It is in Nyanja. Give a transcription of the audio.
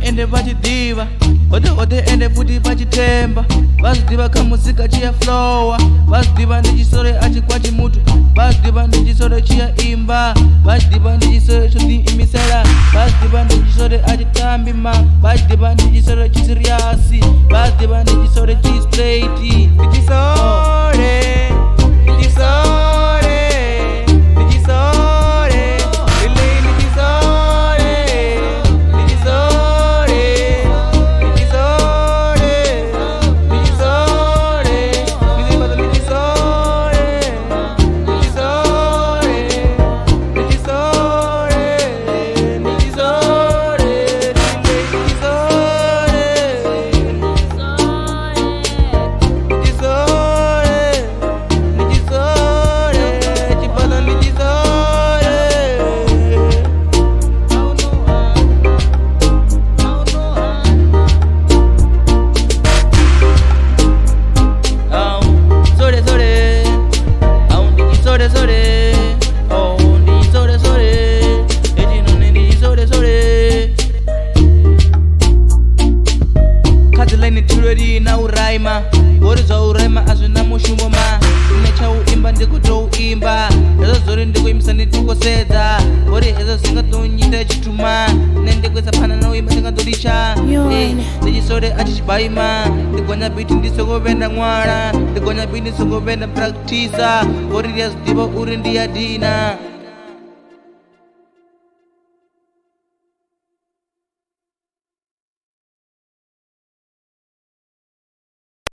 ende vachidiva ode ende futi vachitemba vazidiva kamuzika chiya flowa vazidiva ndichisore achikwa chimutu vazidiva ndichisore chiya imba vazidiva ndichisore chondiimisela vazidiva ndichisore achitambima vazidiva ndichisore chisiriasi vazidiva ndichisore chistraight ndichisore na uraima uri zvauraima azvina mushumo ma ine chauimba ndikutouimba hezo zori ndikuimisa nditikosedza uri hezo zvingatonyita chituma ine ndikwesa pana nauimba ndingadoricha ndichisore achichibaima ndigonya biti ndisokovenda mwara ndigonya biti ndisokovenda praktisa uri ndiyazidiva uri ndiyadina